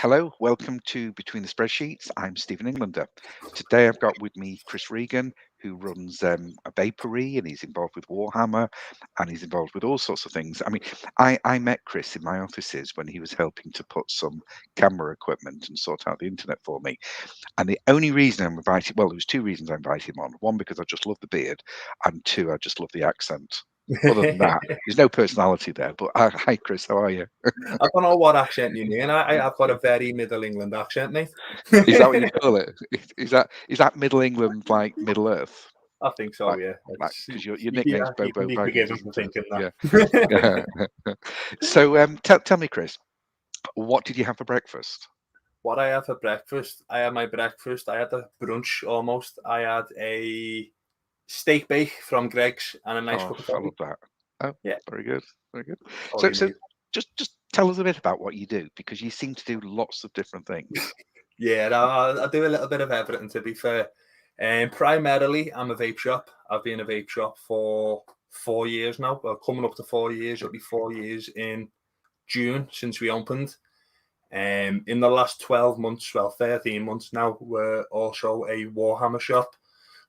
Hello, welcome to Between the Spreadsheets. I'm Stephen Englander. Today I've got with me Chris Regan, who runs a Vapery, and he's involved with Warhammer, and he's involved with all sorts of things. I met Chris in my offices when he was helping to put some camera equipment and sort out the internet for me. And the only reason I'm invited, well, there was two reasons I invited him on. One, because I just love the beard, and two, I just love the accent. Other than that, there's no personality there. But hi, Chris, how are you? I don't know what accent you mean. I've got a very Middle England accent, mate. Is that what you call it? Is that Middle England, like Middle Earth? I think so, Like, yeah. because your nickname's You can Bobo be Baggins, forgiven for isn't it? thinking Yeah. that. So tell me, Chris, what did you have for breakfast? What I had for breakfast, I had a brunch almost. I had a steak bake from Greg's and a nice Oh, cup of I coffee. love that. Oh, Yeah, very good, very good. all So you need. just tell us a bit about what you do, because you seem to do lots of different things. Yeah, no, I do a little bit of everything, to be fair. Primarily, I'm a vape shop. I've been a vape shop for 4 years now. Well, coming up to 4 years. It'll be 4 years in June since we opened. In the last 12 months, well, 13 months now, we're also a Warhammer shop.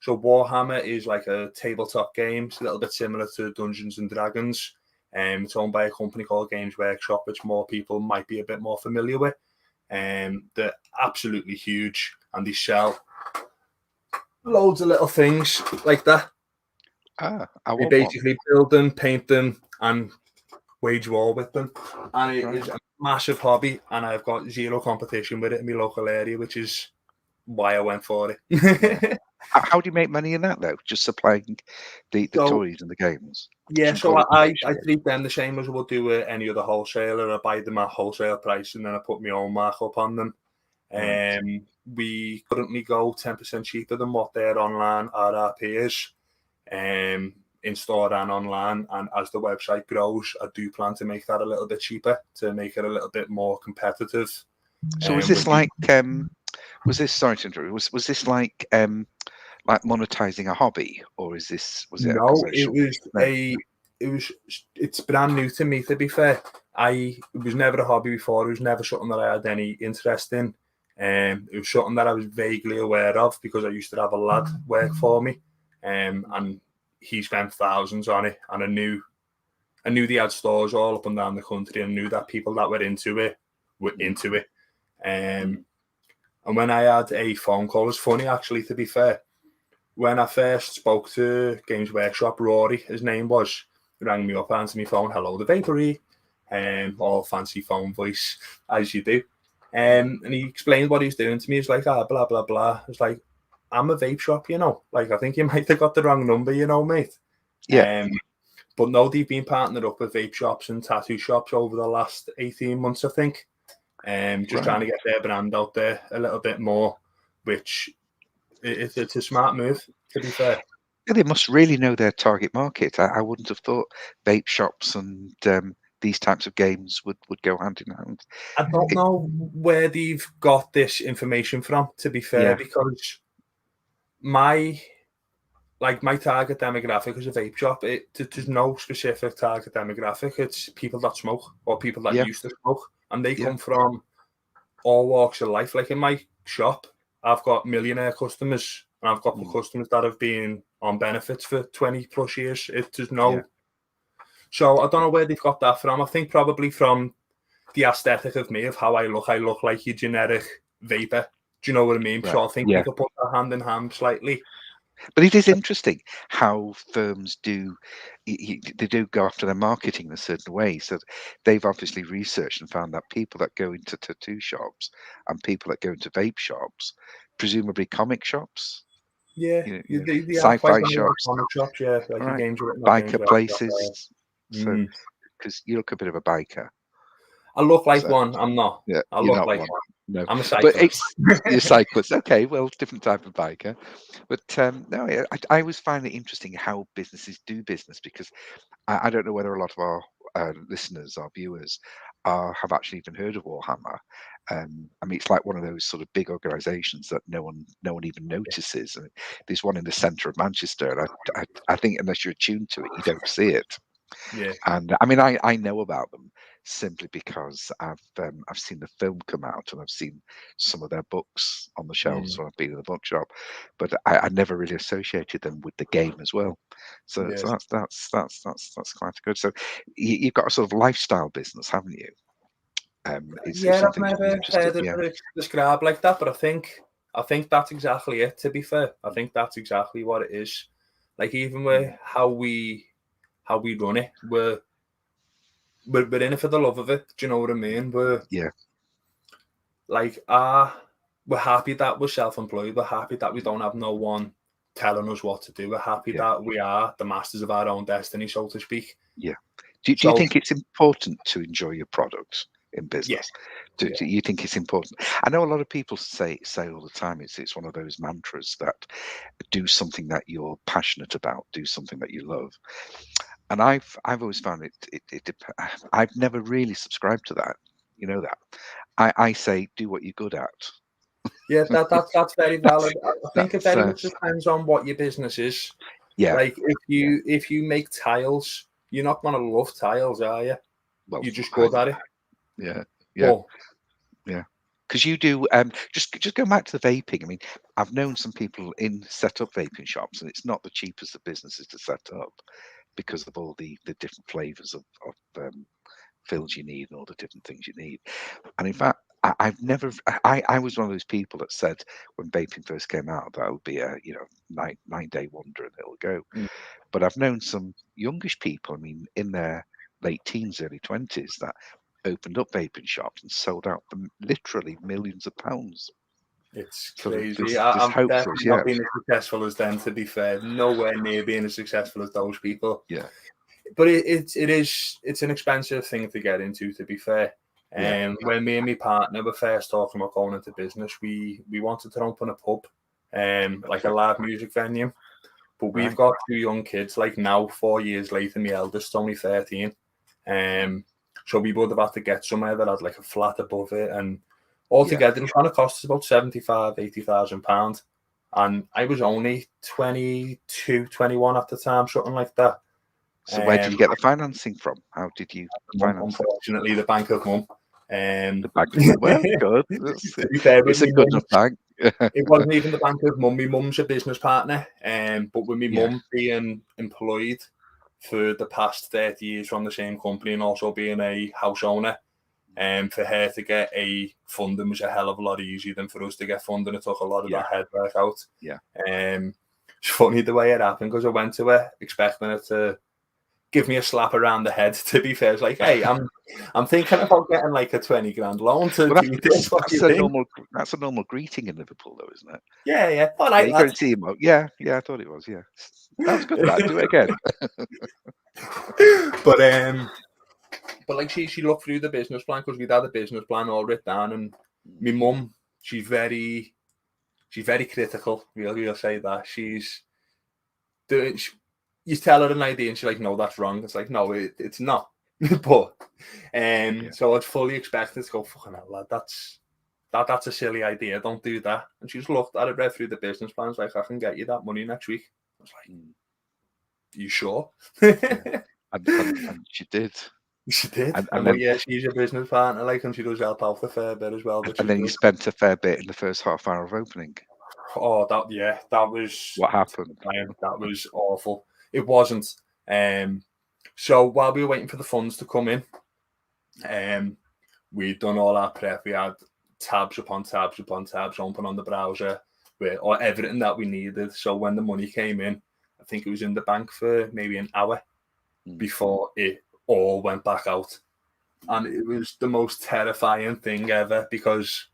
So Warhammer is like a tabletop game. It's a little bit similar to Dungeons and Dragons. It's owned by a company called Games Workshop, which more people might be a bit more familiar with. They're absolutely huge, and they sell loads of little things like that. I They want one. basically build them, paint them, and wage war with them. And it is a massive hobby, and I've got zero competition with it in my local area, which is why I went for it. How do you make money in that, though? Just supplying the So, toys and the games? yeah, Some so sort of I commission. treat them the same as I would do with any other wholesaler. I buy them at wholesale price, and then I put my own markup on them. Right. We currently go 10% cheaper than what their online RRP is, in store and online. And as the website grows, I do plan to make that a little bit cheaper to make it a little bit more competitive. So was this like was this, sorry to interrupt, was this like monetizing a hobby, or was it a No, commercial? it's brand new to me, to be fair. It was never a hobby before. It was never something that I had any interest in. It was something that I was vaguely aware of because I used to have a lad work for me, and he spent thousands on it. And I knew they had stores all up and down the country, and knew that people that were into it were into it. And when I had a phone call, it was funny actually, to be fair. When I first spoke to Games Workshop, Rory, his name was, rang me up, answered my phone, hello, the Vapery, all fancy phone voice, as you do. And he explained what he's doing to me. He's like, blah, blah, blah. It's like, I'm a vape shop, Like, I think you might have got the wrong number, mate. Yeah. But no, they've been partnered up with vape shops and tattoo shops over the last 18 months, I think. Just trying to get their brand out there a little bit more, which... It's a smart move, to be fair. Yeah, they must really know their target market. I wouldn't have thought vape shops and these types of games would go hand in hand. I don't know where they've got this information from, to be fair, because my target demographic is a vape shop. There's no specific target demographic. It's people that smoke or people that used to smoke, and they come from all walks of life. Like in my shop, I've got millionaire customers, and I've got customers that have been on benefits for 20 plus years. So I don't know where they've got that from. I think probably from the aesthetic of me, of how I look. I look like your generic vapor. Do you know what I mean? Right. So I think they could put that hand in hand slightly. But it is interesting how firms they do go after their marketing in a certain way. So they've obviously researched and found that people that go into tattoo shops and people that go into vape shops, presumably comic shops, Yeah, they are sci-fi quite shops, comic shops, yeah, like right, games, biker places. So because you look a bit of a biker. I look like one. I'm not. Yeah, I you're look not like one. one. No, I'm a but cyclist. you're a cyclist. Okay, well, different type of biker. But no, I always find it interesting how businesses do business, because I don't know whether a lot of our listeners, our viewers, have actually even heard of Warhammer. It's like one of those sort of big organisations that no one even notices. And there's one in the centre of Manchester, and I think unless you're attuned to it, you don't see it. Yeah. And I know about them. simply because I've seen the film come out and I've seen some of their books on the shelves when I've been in the bookshop, but I never really associated them with the game as well. So Yeah. that's quite good. So you've got a sort of lifestyle business, haven't you? Is Yeah, I've something that you're never interested? heard it Yeah, described like that, but I think that's exactly it. To be fair, I think that's exactly what it is. Like even with how we run it, we're in it for the love of it. Do you know what I mean? yeah, Like we're happy that we're self-employed. We're happy that we don't have no one telling us what to do. We're happy yeah, that we are the masters of our own destiny, so to speak. yeah. Do you So think it's important to enjoy your product in yeah, business? yeah, Do you think it's important? I know a lot of people say all the time it's one of those mantras that do something that you're passionate about, do something that you love. And I've always found I've never really subscribed to that. You know that. I say do what you're good at. yeah. That's very That's valid. I think it that's very much depends on what your business is. yeah, Like yeah. if you make tiles, you're not gonna love tiles, are you? Well, You're just I good at it. yeah, yeah, But yeah. Because you do just going back to the vaping. I mean, I've known some people in set up vaping shops, and it's not the cheapest of businesses to set up because of all the different flavors of fills you need and all the different things you need. And in fact, I've never. I was one of those people that said when vaping first came out that it'll be a nine-day wonder and it'll go. mm, But I've known some youngish people. I mean, in their late teens, early 20s, that opened up vaping shops and sold out for literally millions of pounds. it's So crazy. there's I'm hope for us definitely not yet. being as successful as them, to be fair. Nowhere near being as successful as those people. Yeah, But it's an expensive thing to get into, to be fair. yeah, When me and my partner were first talking about going into business, we wanted to open a pub, like a okay, live music venue. But we've right, got two young kids, like now, 4 years later, my eldest's only 13. So we would have had to get somewhere that had like a flat above it. And yeah. altogether, it's going to cost us about 75, 80,000 pounds. And I was only 22, 21 at the time, something like that. So where did you get the financing from? How did you finance it? Unfortunately, the Bank of Mum. The bank of well, good. To be fair, with It's a my good mum, enough bank. it wasn't even the Bank of Mum. My mum's a business partner, but with my Yeah, mum being employed for the past 30 years from the same company and also being a house owner, for her to get a funding was a hell of a lot easier than for us to get funding. It took a lot of yeah, that head work out. yeah. It's funny the way it happened because I went to her expecting her to give me a slap around the head. To be fair, it's like, hey, I'm thinking about getting like a 20 grand loan to Well, do this. What do you think? that's a normal greeting in Liverpool, though, isn't it? Yeah, yeah. All Yeah, right, you go lad. and see him. Yeah, yeah, I thought it was. Yeah, that's good. That do it again. but but like she looked through the business plan because we'd had a business plan all written down, and my mum, she's very critical. We'll say that she's doing. You tell her an idea, and she's like, "No, that's wrong." It's like, "No, it's not." But Yeah, so I'd fully expect her to go, "Fucking hell, lad, that's a silly idea. Don't do that." And she just looked at it, read through the business plans, like, "I can get you that money next week." I was like, mm, "You sure?" yeah. And she did. She did. And But then yeah, she's a business partner, like, and she does help out a fair bit as well, which and is then you good. spent a fair bit in the first half hour of opening. Oh, that was What happened? that was awful. It wasn't. So while we were waiting for the funds to come in, we'd done all our prep. We had tabs upon tabs upon tabs open on the browser with or everything that we needed. So when the money came in, I think it was in the bank for maybe an hour before it all went back out. And it was the most terrifying thing ever because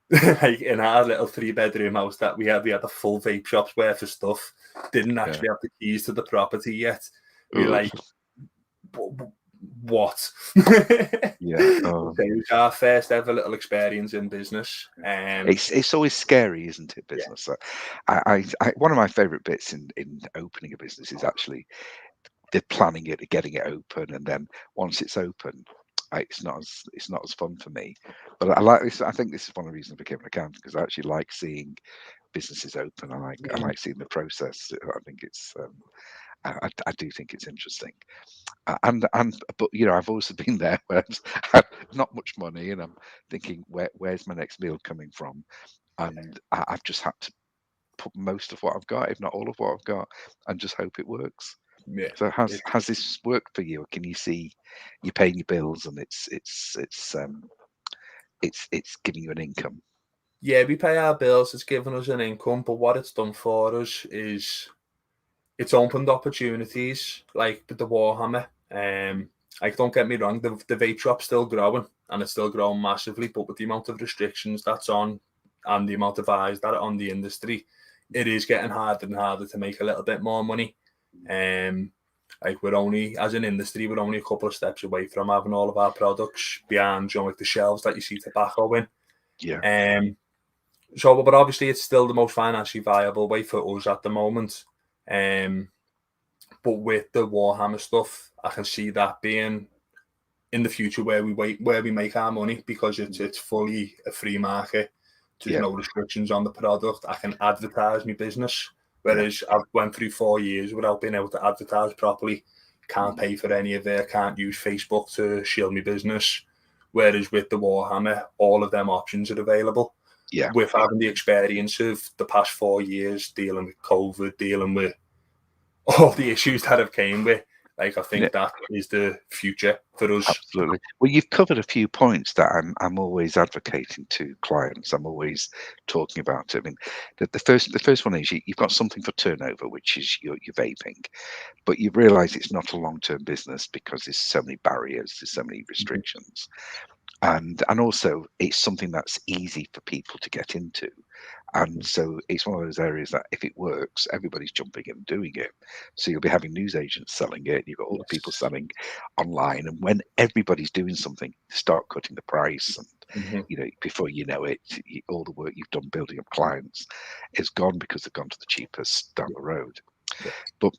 like in our little 3-bedroom house that we had a full vape shop's worth of stuff. Didn't Yeah. actually have the keys to the property yet. We Ugh. like what? Yeah. So it was our first ever little experience in business. It's always scary, isn't it? Yeah. Business. So I one of my favourite bits in opening a business is actually the planning it, getting it open, and then once it's open, it's not as fun for me. But I like this. I think this is one of the reasons I became an accountant because I actually like seeing businesses open. I like seeing the process. I think it's I do think it's interesting. And but I've also been there where I've had not much money, and I'm thinking, where's my next meal coming from? And I've just had to put most of what I've got, if not all of what I've got, and just hope it works. Yeah. So has this worked for you? Or can you see you're paying your bills and it's giving you an income? Yeah, we pay our bills. It's given us an income, but what it's done for us is it's opened opportunities like with the Warhammer. Like, don't get me wrong, the vape shop's still growing and it's still growing massively, but with the amount of restrictions that's on and the amount of eyes that are on the industry, it is getting harder and harder to make a little bit more money. Like, we're only, as an industry, we're only a couple of steps away from having all of our products behind, like the shelves that you see tobacco in. Yeah. So, but obviously, it's still the most financially viable way for us at the moment. But with the Warhammer stuff, I can see that being in the future where we make our money, because it's fully a free market. There's no restrictions on the product. I can advertise my business, whereas I've went through 4 years without being able to advertise properly. Can't pay for any of it. Can't use Facebook to shield my business. Whereas with the Warhammer, all of them options are available. Yeah. With having the experience of the past 4 years dealing with COVID, dealing with all the issues that have came with, like, I think that is the future for us. Absolutely. Well, you've covered a few points that I'm always advocating to clients. I'm always talking about it. I mean, the first one is you've got something for turnover, which is your vaping, but you realise it's not a long-term business because there's so many barriers, there's so many restrictions, and also it's something that's easy for people to get into. And so it's one of those areas that if it works, everybody's jumping in and doing it. So you'll be having news agents selling it. You've got all the people selling online. And when everybody's doing something, they start cutting the price. And, before you know it, all the work you've done building up clients is gone because they've gone to the cheapest down the road. But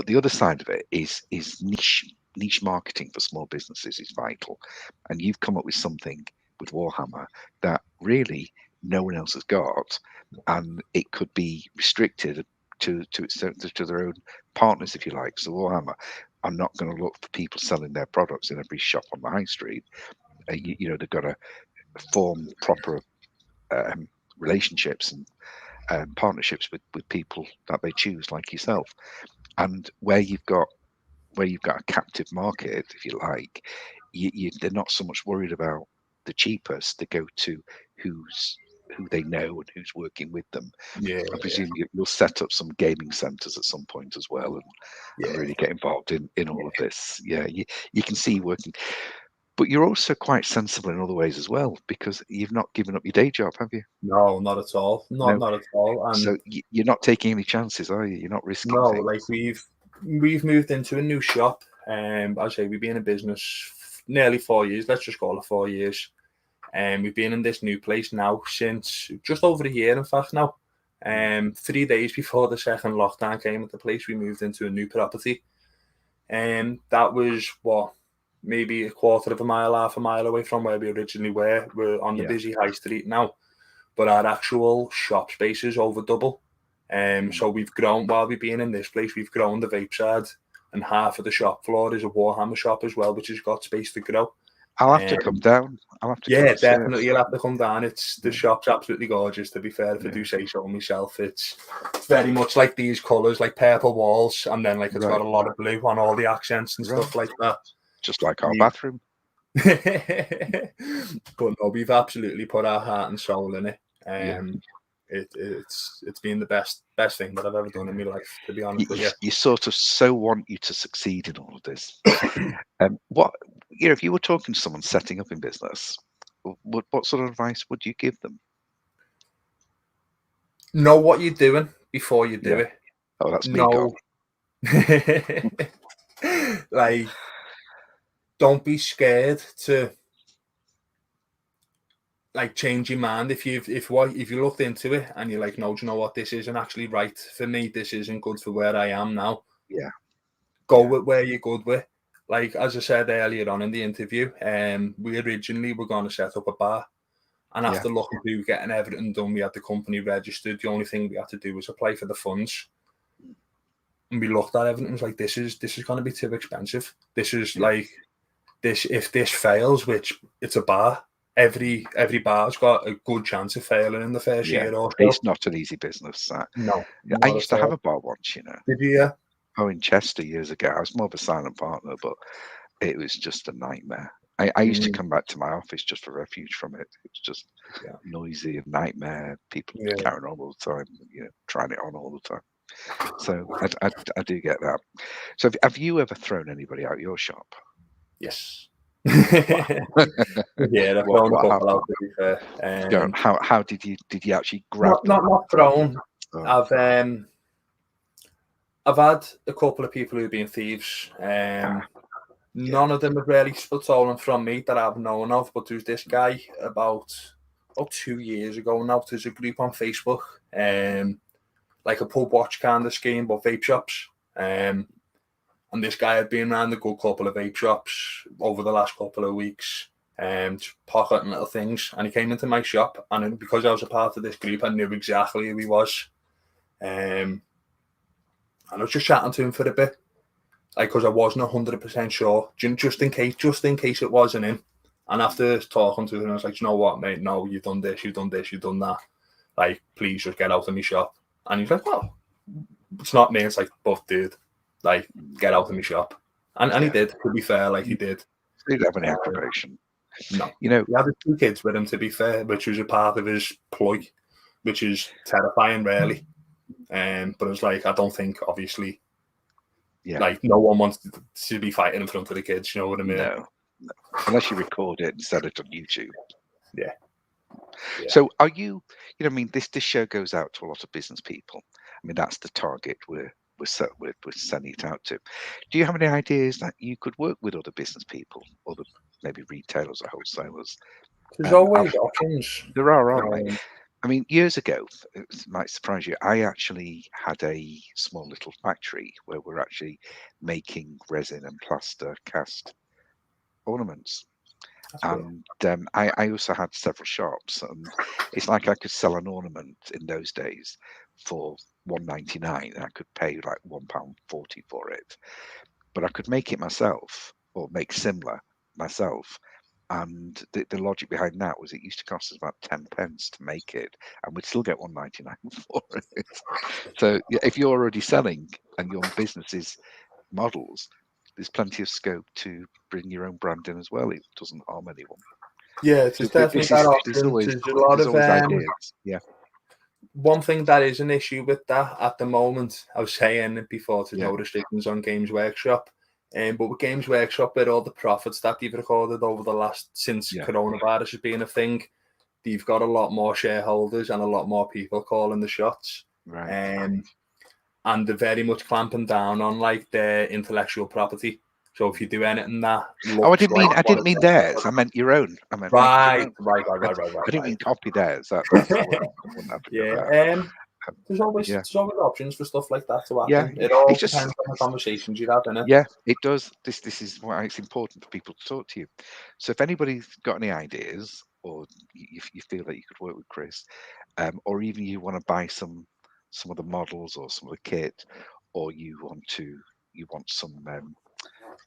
the other side of it is niche marketing for small businesses is vital. And you've come up with something with Warhammer that really no one else has got, and it could be restricted to their own partners, if you like. So Warhammer are not going to look for people selling their products in every shop on the high street. They've got to form proper relationships and partnerships with people that they choose, like yourself. And where you've got a captive market, if you like, they're not so much worried about the cheapest. They go to who they know and who's working with them. I presume you'll set up some gaming centres at some point as well, and really get involved in all of this. Yeah, you can see working, but you're also quite sensible in other ways as well, because you've not given up your day job, have you? No, not at all. Not at all. And so you're not taking any chances, are you? You're not risking things. Like, we've moved into a new shop. I say we've been in business nearly 4 years. Let's just call it 4 years. And we've been in this new place now since just over a year, in fact, now. 3 days before the second lockdown came at the place, we moved into a new property. And that was maybe a quarter of a mile, half a mile away from where we originally were. We're on the busy high street now, but our actual shop space is over double. So we've grown, while we've been in this place, we've grown the vape side, and half of the shop floor is a Warhammer shop as well, which has got space to grow. I'll have to come down. Definitely. You'll have to come down. The shop's absolutely gorgeous, to be fair, if I do say so myself. It's very much like these colours, like purple walls, and then it's got a lot of blue on all the accents and stuff like that. Just like our bathroom. But no, we've absolutely put our heart and soul in it. It's been the best thing that I've ever done in my life, to be honest with you. You sort of want you to succeed in all of this. If you were talking to someone setting up in business, what sort of advice would you give them? Know what you're doing before you do it. Oh, that's me gone. Like, don't be scared to change your mind if you looked into it and you're like, no, do you know what, this isn't actually right for me, this isn't good for where I am now. Go with where you're good with. Like, as I said earlier on in the interview, we originally were going to set up a bar, and after looking through getting everything done, we had the company registered. The only thing we had to do was apply for the funds. And we looked at everything. It was like, this is going to be too expensive. This is Yeah. like this. If this fails, which it's a bar, every bar's got a good chance of failing in the first year or so. It's not an easy business. No, I not used at to have all. a bar once, you know. Did you? Yeah. Oh, in Chester years ago. I was more of a silent partner, but it was just a nightmare. I used to come back to my office just for refuge from it. It's just noisy, a nightmare. People carrying on all the time, you know, trying it on all the time. So I do get that. So have you ever thrown anybody out your shop? Yes. Yeah, I've thrown a couple out, to be fair. How did you actually grab them? Not thrown. Oh. I've had a couple of people who've been thieves. None of them have really stolen from me that I've known of, but there's this guy about 2 years ago now. There's a group on Facebook, like a pub watch kind of scheme, but vape shops. And this guy had been around a good couple of vape shops over the last couple of weeks, pocketing little things. And he came into my shop, and because I was a part of this group, I knew exactly who he was. And I was just chatting to him for a bit, like, because I wasn't 100% sure, just in case it wasn't him. And after talking to him, I was like, you know what, mate? No, you've done this, you've done that. Like, please just get out of my shop. And he's like, well, it's not me. It's like, but dude, like, get out of my shop. And he did, to be fair, like, he did. He didn't have any aggravation. No. You know, he had 2 kids with him, to be fair, which was a part of his ploy, which is terrifying, really. But it's like, I don't think, obviously, like, no one wants to be fighting in front of the kids, you know what I mean? No. Unless you record it and sell it on YouTube. Yeah. So are you know, I mean, this show goes out to a lot of business people. I mean, that's the target we're sending it out to. Do you have any ideas that you could work with other business people, other maybe retailers or wholesalers? There's always options. There aren't they? I mean, years ago, it might surprise you, I actually had a small little factory where we're actually making resin and plaster cast ornaments. And I also had several shops, and it's like I could sell an ornament in those days for £1.99, and I could pay like £1.40 for it. But I could make it myself, or make similar myself. And the logic behind that was it used to cost us about 10 pence to make it, and we'd still get £1.99 for it. So if you're already selling and your business is models, there's plenty of scope to bring your own brand in as well. It doesn't harm anyone. Yeah, it's definitely that option. There's a lot of ideas. Yeah. One thing that is an issue with that at the moment, I was saying before, there's no restrictions on Games Workshop. But with Games Workshop, with all the profits that they've recorded over the last, since coronavirus has been a thing, they've got a lot more shareholders and a lot more people calling the shots. Right. And they're very much clamping down on like their intellectual property. So if you do anything that I didn't mean theirs. I meant your own. I meant right. I didn't mean copy theirs. That's wouldn't happen. There's always options for stuff like that to happen. It all depends on the conversations you have, innit? Yeah, it does. This is why it's important for people to talk to you. So if anybody's got any ideas, or if you feel that you could work with Chris, or even you want to buy some of the models or some of the kit, or you want some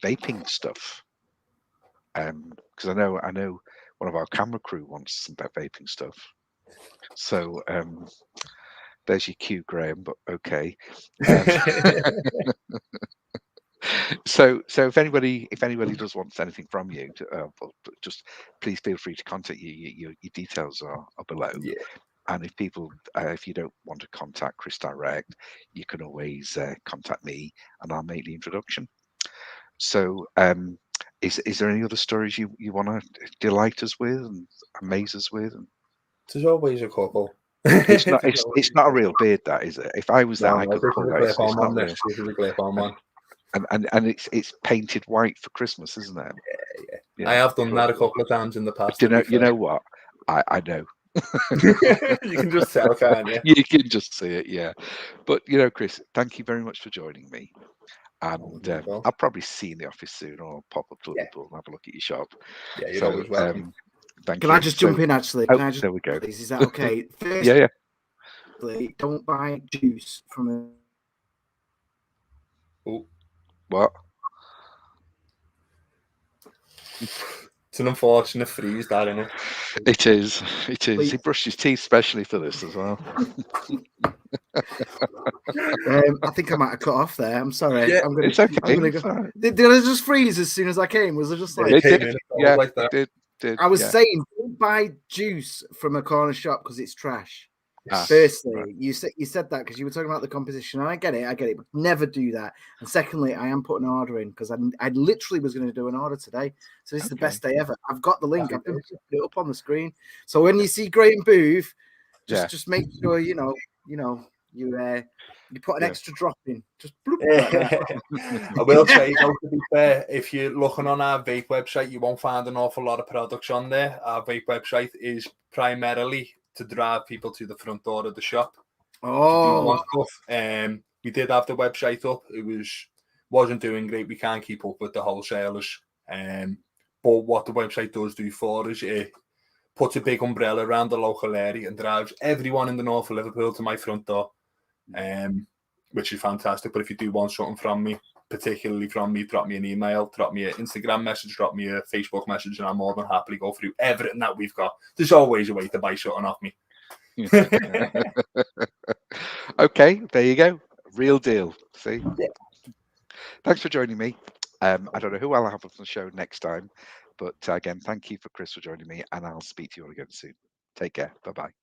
vaping stuff, because I know one of our camera crew wants some vaping stuff. So there's your cue, Graham, but okay. So if anybody does want anything from you, just please feel free to contact you. Your details are below. Yeah. And if people, if you don't want to contact Chris direct, you can always contact me, and I'll make the introduction. So, is there any other stories you want to delight us with and amaze us with? There's always a couple. It's not a real beard, that is it? If I was there, I could call that. It's not real. This is a clip-on one. And it's painted white for Christmas, isn't it? Yeah. I have done that a couple of times in the past. You know what? I know. You can just tell, can't you? You can just see it, yeah. But Chris, thank you very much for joining me. And I'll probably see you in the office soon, or I'll pop up to Liverpool and have a look at your shop. Yeah, you're always welcome. Thank you. Can I just jump in, actually? Can I just, there we go. Please, is that okay? Yeah. Don't buy juice from a Oh, What? it's an unfortunate freeze, that, isn't it? It is. It is. Please. He brushed his teeth specially for this as well. I think I might have cut off there. I'm sorry. Yeah, I'm gonna. It's okay. I'm gonna It's go. all right. Did I just freeze as soon as I came? Was I just like? It It came did. in Yeah, like that. it did. I was Yeah. saying, don't buy juice from a corner shop because it's trash. Ah, Firstly, right. you said that because you were talking about the competition, and I get it, but never do that. And secondly, I am putting an order in because I literally was going to do an order today. So this is the Okay. best day ever. I've got the link. I've been putting it up on the screen. So when you see Graham Booth, Yeah. just make sure you put an Yeah. extra drop in. Just bloop, like that. I will say, though, to be fair, if you're looking on our vape website, you won't find an awful lot of products on there. Our vape website is primarily to drive people to the front door of the shop. Oh, We did have the website up. It wasn't doing great. We can't keep up with the wholesalers. But what the website does do for us, it puts a big umbrella around the local area and drives everyone in the north of Liverpool to my front door, which is fantastic. But if you do want something from me, particularly from me, drop me an email, drop me an Instagram message, drop me a Facebook message, and I'm more than happily go through everything that we've got. There's always a way to buy something off me. Okay, there you go. Real deal. See? Yeah. Thanks for joining me. I don't know who I'll have on the show next time, but again, thank you for Chris for joining me, and I'll speak to you all again soon. Take care. Bye-bye.